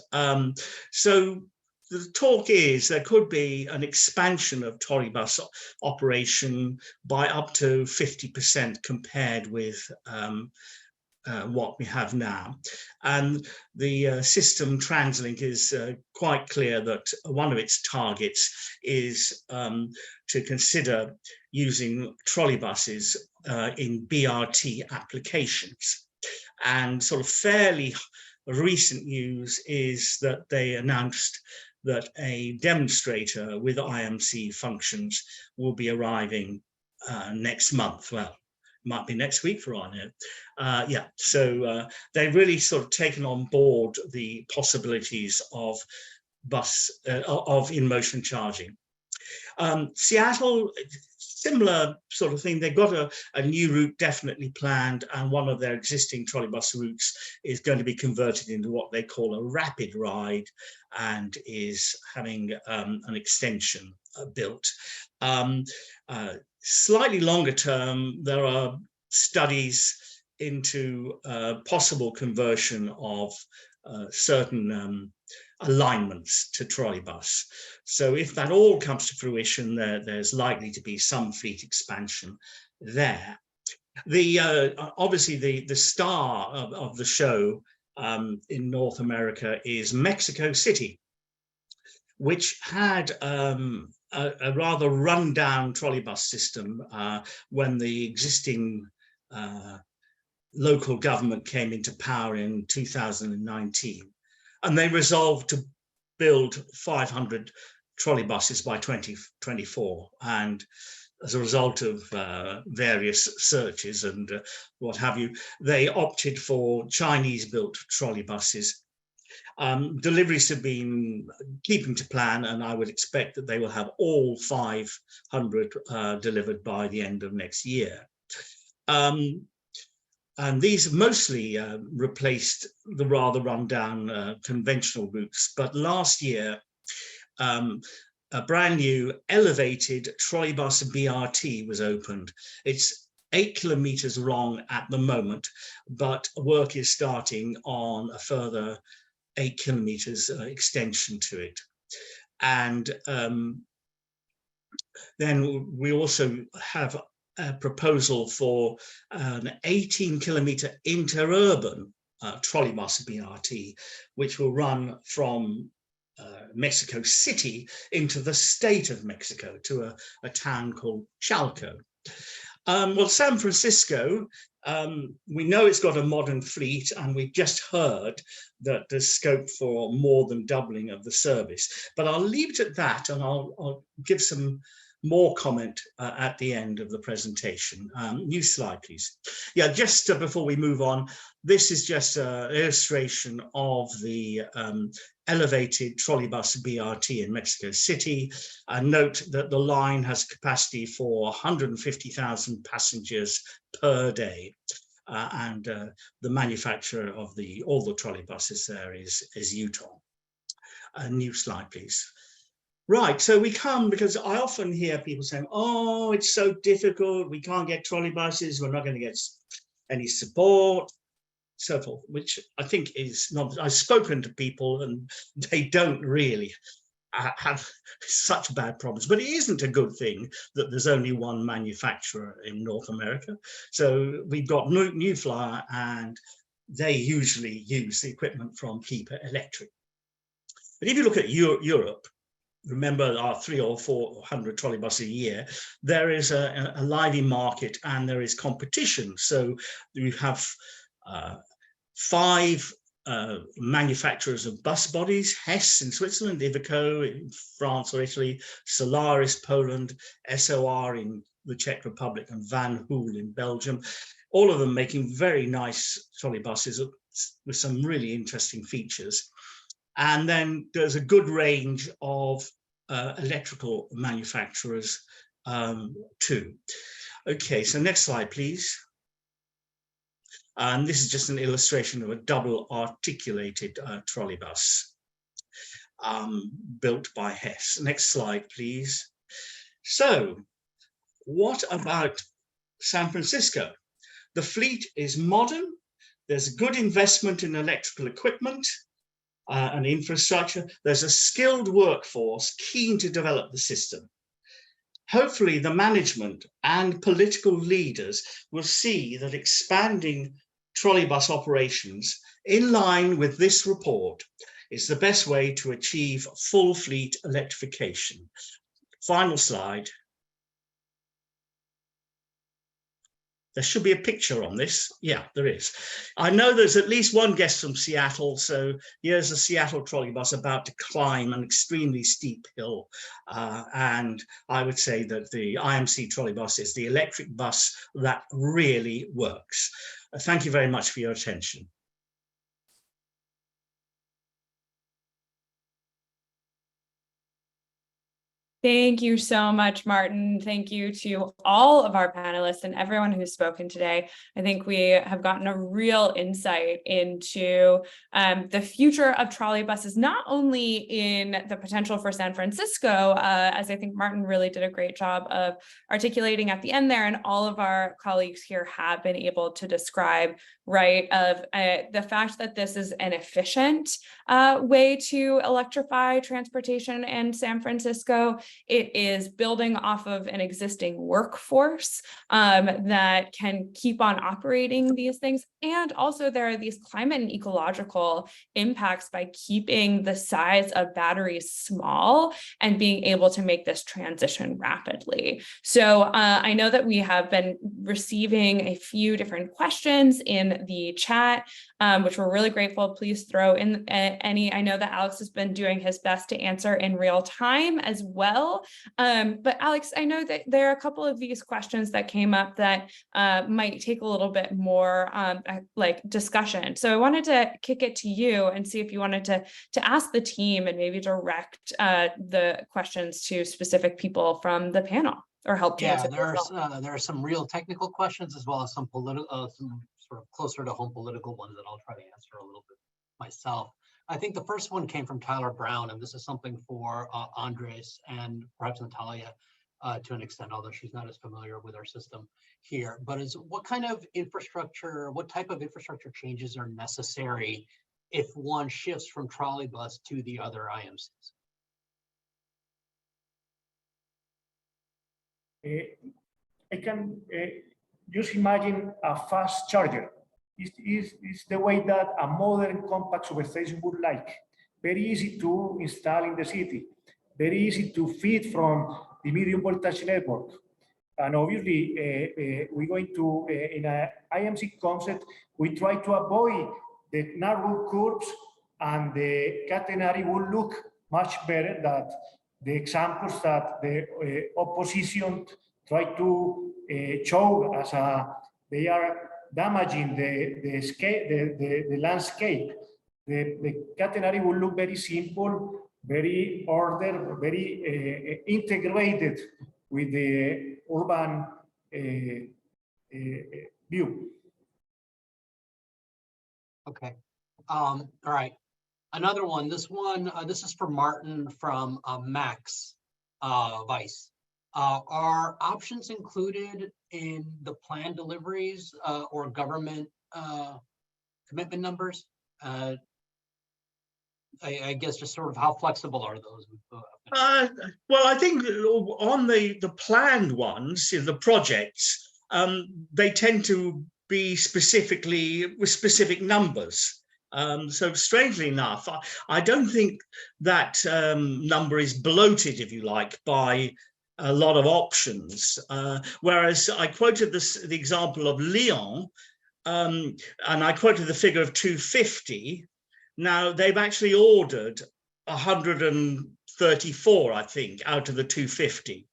So the talk is there could be an expansion of trolleybus operation by up to 50% compared with what we have now. And the system TransLink is quite clear that one of its targets is to consider using trolleybuses in BRT applications. And sort of fairly recent news is that they announced that a demonstrator with IMC functions will be arriving next month. Well, might be next week for all I know. Yeah, so they've really sort of taken on board the possibilities of in-motion charging. Seattle, similar sort of thing. They've got a new route definitely planned, and one of their existing trolleybus routes is going to be converted into what they call a rapid ride and is having an extension built. Slightly longer term, there are studies into possible conversion of certain alignments to trolleybus. So if that all comes to fruition, there's likely to be some fleet expansion there. Obviously the star of the show in North America is Mexico City, which had a rather rundown trolleybus system when the existing local government came into power in 2019. And they resolved to build 500 trolleybuses by 2024. And as a result of various searches and what have you, they opted for Chinese-built trolleybuses. Deliveries have been keeping to plan, and I would expect that they will have all 500 delivered by the end of next year. And these mostly replaced the rather rundown conventional routes. But last year, a brand new elevated Trolleybus BRT was opened. It's 8 kilometers long at the moment, but work is starting on a further 8 kilometers extension to it. And then we also have a proposal for an 18-kilometer interurban Trolleybus BRT, which will run from Mexico City into the state of Mexico to a town called Chalco. Well, San Francisco, we know it's got a modern fleet, and we've just heard that there's scope for more than doubling of the service. But I'll leave it at that, and I'll give some more comment at the end of the presentation. New slide, please. Yeah, just before we move on, this is just an illustration of the elevated Trolleybus BRT in Mexico City. Note that the line has capacity for 150,000 passengers per day. And the manufacturer of all the trolleybuses there is Yutong. New slide, please. Right, so we come because I often hear people saying, oh, it's so difficult, we can't get trolleybuses, we're not going to get any support, so forth, which I think is not. I've spoken to people and they don't really have such bad problems, but it isn't a good thing that there's only one manufacturer in North America. So we've got New Flyer, and they usually use the equipment from Keeper Electric. But if you look at Europe, remember our 300 or 400 trolleybuses a year, there is a lively market and there is competition. So we have 5 manufacturers of bus bodies: Hess in Switzerland, Iveco in France or Italy, Solaris Poland, SOR in the Czech Republic, and Van Hool in Belgium. All of them making very nice trolleybuses with some really interesting features. And then there's a good range of electrical manufacturers too. Okay, so next slide, please. And this is just an illustration of a double articulated trolleybus built by Hess. Next slide, please. So what about San Francisco? The fleet is modern. There's good investment in electrical equipment and infrastructure. There's a skilled workforce keen to develop the system. Hopefully the management and political leaders will see that expanding trolleybus operations in line with this report is the best way to achieve full fleet electrification. Final slide. There should be a picture on this. Yeah, there is. I know there's at least one guest from Seattle. So here's a Seattle trolleybus about to climb an extremely steep hill. And I would say that the IMC trolleybus is the electric bus that really works. Thank you very much for your attention. Thank you so much, Martin. Thank you to all of our panelists and everyone who's spoken today. I think we have gotten a real insight into the future of trolleybuses, not only in the potential for San Francisco, as I think Martin really did a great job of articulating at the end there, and all of our colleagues here have been able to describe, right, of the fact that this is an efficient way to electrify transportation in San Francisco. it is building off of an existing workforce that can keep on operating these things. And also there are these climate and ecological impacts by keeping the size of batteries small and being able to make this transition rapidly. So I know that we have been receiving a few different questions in the chat, which we're really grateful. Please throw in any. I know that Alex has been doing his best to answer in real time as well. But Alex, I know that there are a couple of these questions that came up that might take a little bit more like discussion. So I wanted to kick it to you and see if you wanted to ask the team and maybe direct the questions to specific people from the panel or help to answer. There are some real technical questions as well as some political, some sort of closer to home political ones that I'll try to answer a little bit myself. I think the first one came from Tyler Brown, and this is something for Andres and perhaps Natalia to an extent, although she's not as familiar with our system here. But is what kind of infrastructure, what type of infrastructure changes are necessary if one shifts from trolleybus to the other IMCs? I can just imagine a fast charger. It's the way that a modern compact substation would like. Very easy to install in the city. Very easy to feed from the medium voltage network. And obviously, we're going to, in an IMC concept, we try to avoid the narrow curves, and the catenary will look much better than the examples that the opposition try to show as they are damaging the landscape. The catenary will look very simple, very ordered, very integrated with the urban view. Okay. All right. Another one. This is for Martin from Max Vice. Are options included in the planned deliveries or government commitment numbers? I guess just sort of how flexible are those? Well, I think on the planned ones, the projects, they tend to be specifically with specific numbers. So strangely enough, I don't think that number is bloated, if you like, by a lot of options. Whereas I quoted the example of Lyon, and I quoted the figure of 250. Now they've actually ordered 134, I think, out of the 250.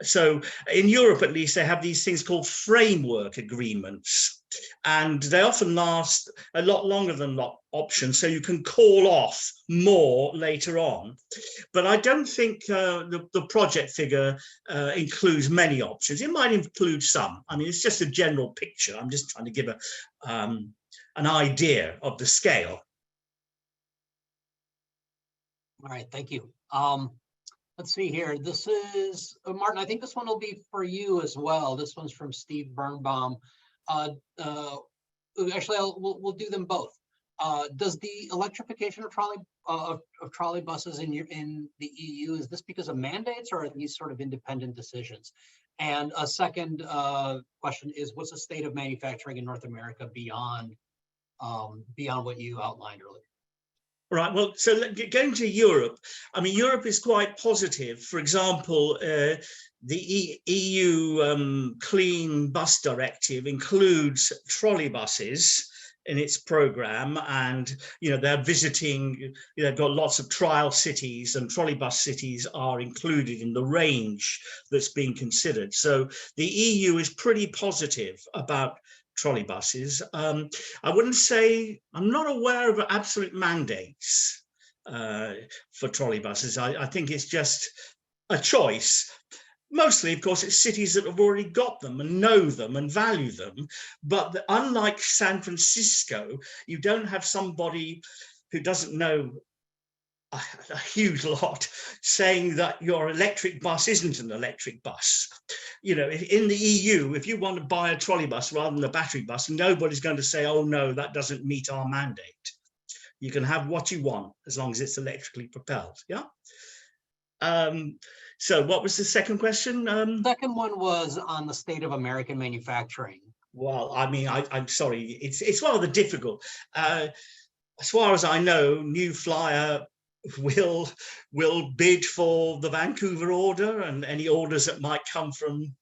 So in Europe, at least, they have these things called framework agreements, and they often last a lot longer than options, so you can call off more later on. But I don't think the project figure includes many options. It might include some. I mean, it's just a general picture. I'm just trying to give an idea of the scale. All right, thank you. Let's see here. This is Martin. I think this one will be for you as well. This one's from Steve Birnbaum. Actually, we'll do them both. Does the electrification of trolleybuses in the EU, is this because of mandates, or are these sort of independent decisions? And a second question is, what's the state of manufacturing in North America beyond what you outlined earlier? Right, well, so going to Europe, I mean, Europe is quite positive. For example, the EU Clean Bus Directive includes trolleybuses in its program, and they're visiting, they've got lots of trial cities, and trolleybus cities are included in the range that's being considered. So the EU is pretty positive about trolleybuses. I wouldn't say, I'm not aware of absolute mandates for trolleybuses. I think it's just a choice. Mostly, of course, it's cities that have already got them and know them and value them. But unlike San Francisco, you don't have somebody who doesn't know a huge lot saying that your electric bus isn't an electric bus. In the EU, if you want to buy a trolleybus rather than a battery bus, nobody's going to say, oh no, that doesn't meet our mandate. You can have what you want as long as it's electrically propelled. Yeah. So what was the second question? Second one was on the state of American manufacturing. Well, I mean, I'm sorry, it's rather difficult. As far as I know, New Flyer will bid for the Vancouver order and any orders that might come from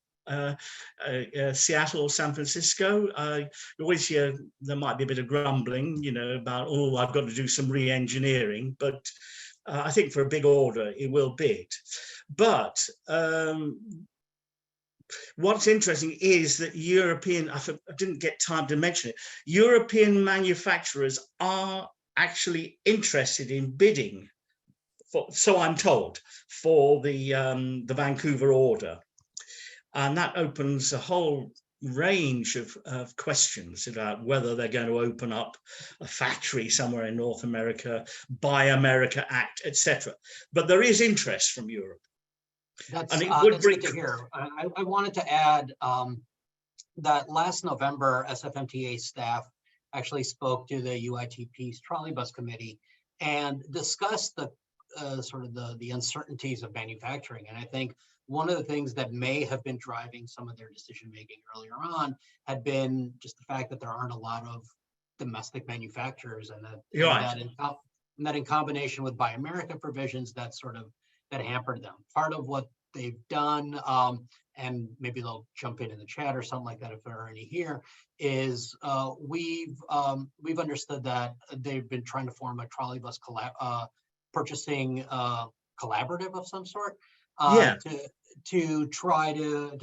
Seattle or San Francisco. You always hear there might be a bit of grumbling, you know, about, oh, I've got to do some re-engineering, but I think for a big order, it will bid. But what's interesting is that European, I didn't get time to mention it, European manufacturers are actually interested in bidding, so I'm told, for the Vancouver order. And that opens a whole range of questions about whether they're going to open up a factory somewhere in North America, Buy America Act, etc. But there is interest from Europe. That's, and it would that's bring good to hear. I wanted to add that last November, SFMTA staff actually spoke to the UITP's Trolleybus committee and discussed the sort of the uncertainties of manufacturing. And I think one of the things that may have been driving some of their decision making earlier on had been just the fact that there aren't a lot of domestic manufacturers, and that in combination with Buy America provisions that hampered them. Part of what they've done, and maybe they'll jump in the chat or something like that if there are any here, is we've understood that they've been trying to form a trolleybus purchasing collaborative of some sort, to try to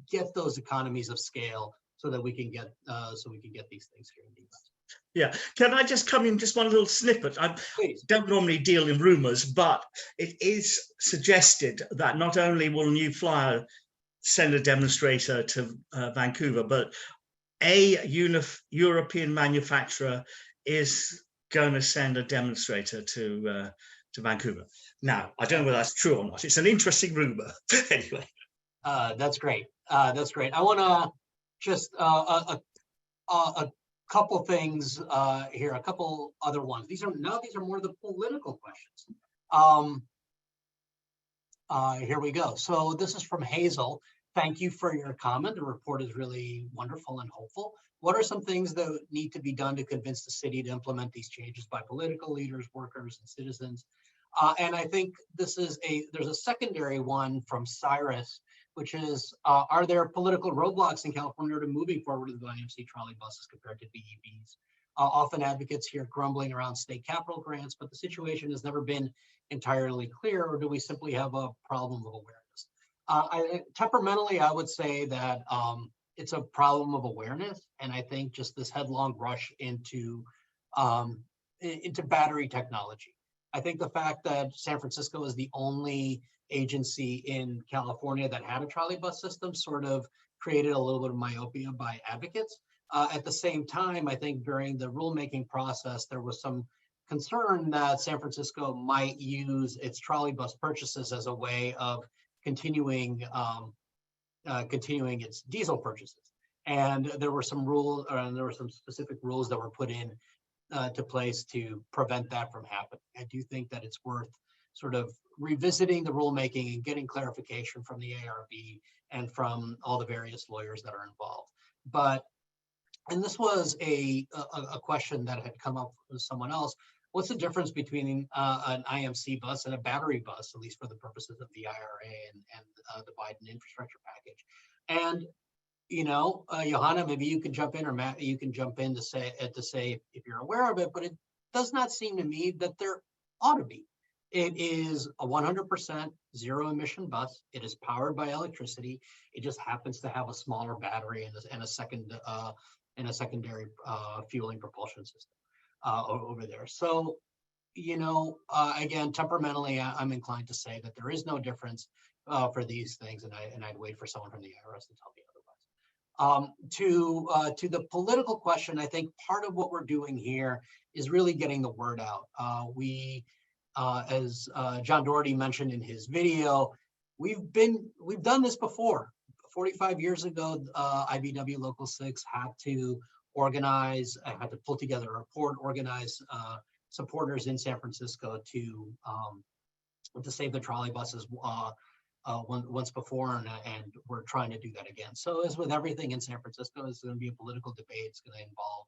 get those economies of scale so that we can get these things here in the US. Yeah, can I just come in just one little snippet? I don't normally deal in rumors, but it is suggested that not only will New Flyer send a demonstrator to Vancouver, but a European manufacturer is going to send a demonstrator to Vancouver. Now, I don't know whether that's true or not. It's an interesting rumor. Anyway. That's great. That's great. I want to just a couple things here, a couple other ones. These are more the political questions. Here we go. So this is from Hazel. Thank you for your comment. The report is really wonderful and hopeful. What are some things that need to be done to convince the city to implement these changes by political leaders, workers, and citizens? And I think there's a secondary one from Cyrus, which is, are there political roadblocks in California to moving forward with IMC trolley buses compared to BEVs? Often advocates here grumbling around state capital grants, but the situation has never been entirely clear, or do we simply have a problem of awareness? Temperamentally, I would say that it's a problem of awareness, and I think just this headlong rush into battery technology. I think the fact that San Francisco is the only agency in California that had a trolleybus system sort of created a little bit of myopia by advocates. At the same time, I think during the rulemaking process, there was some concern that San Francisco might use its trolleybus purchases as a way of continuing its diesel purchases. And there were some rules, and there were some specific rules that were put in to place to prevent that from happening. I do think that it's worth sort of revisiting the rulemaking and getting clarification from the ARB and from all the various lawyers that are involved. And this was a question that had come up with someone else. What's the difference between an IMC bus and a battery bus, at least for the purposes of the IRA and the Biden infrastructure package? And you know, Johanna, maybe you can jump in, or Matt, you can jump in to say if you're aware of it, but it does not seem to me that there ought to be. It is a 100% zero emission bus. It is powered by electricity. It just happens to have a smaller battery and a secondary fueling propulsion system over there. So, you know, again, temperamentally, I'm inclined to say that there is no difference for these things, and I'd wait for someone from the IRS to tell me otherwise. To the political question, I think part of what we're doing here is really getting the word out. As John Doherty mentioned in his video, we've done this before. 45 years ago, IBW Local 6 had to organize, had to pull together a report, organize supporters in San Francisco to save the trolleybuses once before, and we're trying to do that again. So as with everything in San Francisco, it's going to be a political debate. It's going to involve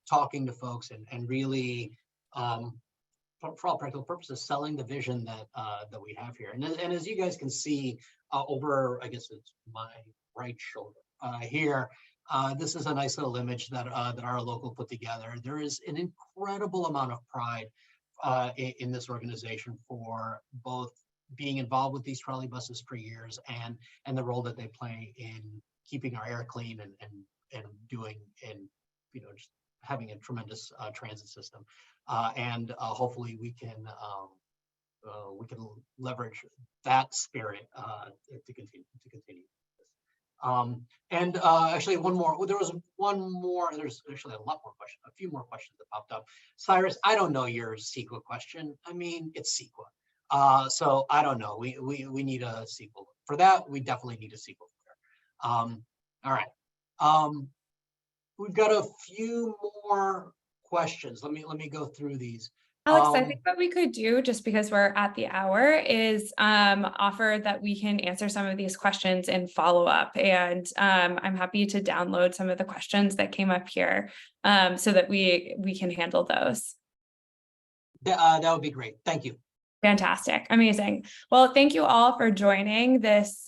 talking to folks and really, for all practical purposes, selling the vision that we have here. And as you guys can see over, I guess it's my right shoulder here, this is a nice little image that our local put together. There is an incredible amount of pride in this organization for both being involved with these trolleybuses for years and the role that they play in keeping our air clean and doing, and just having a tremendous transit system. And hopefully we can leverage that spirit to continue. Actually one more, there's actually a lot more questions, a few more questions that popped up. Cyrus, I don't know your CEQA question. I mean, it's CEQA. So I don't know, we need a sequel for that. We definitely need a sequel there. All right. We've got a few more questions. Let me go through these. Alex, I think what we could do, just because we're at the hour, is offer that we can answer some of these questions in follow-up. And I'm happy to download some of the questions that came up here so that we can handle those. That would be great. Thank you. Fantastic. Amazing. Well, thank you all for joining this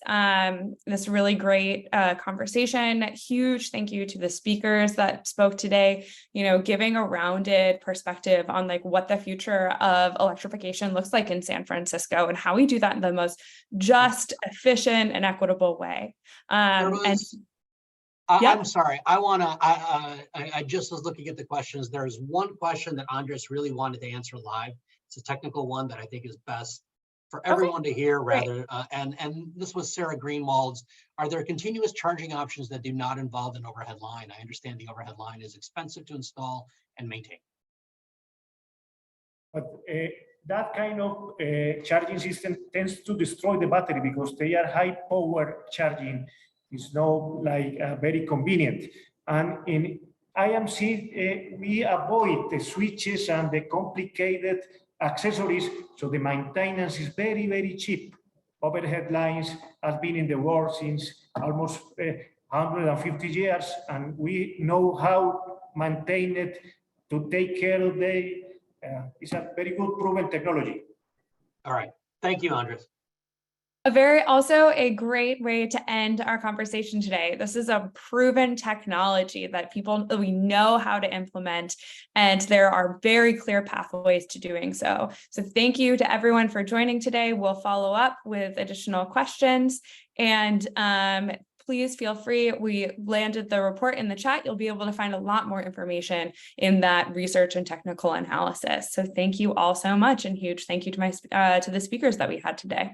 this really great conversation. Huge thank you to the speakers that spoke today, giving a rounded perspective on like what the future of electrification looks like in San Francisco and how we do that in the most just, efficient, and equitable way. I'm sorry. I just was looking at the questions. There's one question that Andres really wanted to answer live. It's a technical one that I think is best for everyone to hear rather. And this was Sarah Greenwald's. Are there continuous charging options that do not involve an overhead line? I understand the overhead line is expensive to install and maintain. But that kind of charging system tends to destroy the battery because they are high power charging. It's not like very convenient. And in IMC, we avoid the switches and the complicated accessories, so the maintenance is very, very cheap. Overhead lines have been in the world since almost 150 years, and we know how maintain it, to take care of the, it's a very good proven technology. All right, thank you, Andres. Also a great way to end our conversation today. This is a proven technology that we know how to implement, and there are very clear pathways to doing so. So thank you to everyone for joining today. We'll follow up with additional questions, and please feel free. We landed the report in the chat. You'll be able to find a lot more information in that research and technical analysis. So thank you all so much, and huge thank you to the speakers that we had today.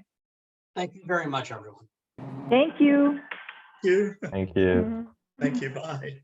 Thank you very much, everyone. Thank you. Thank you. Thank you. Thank you. Bye.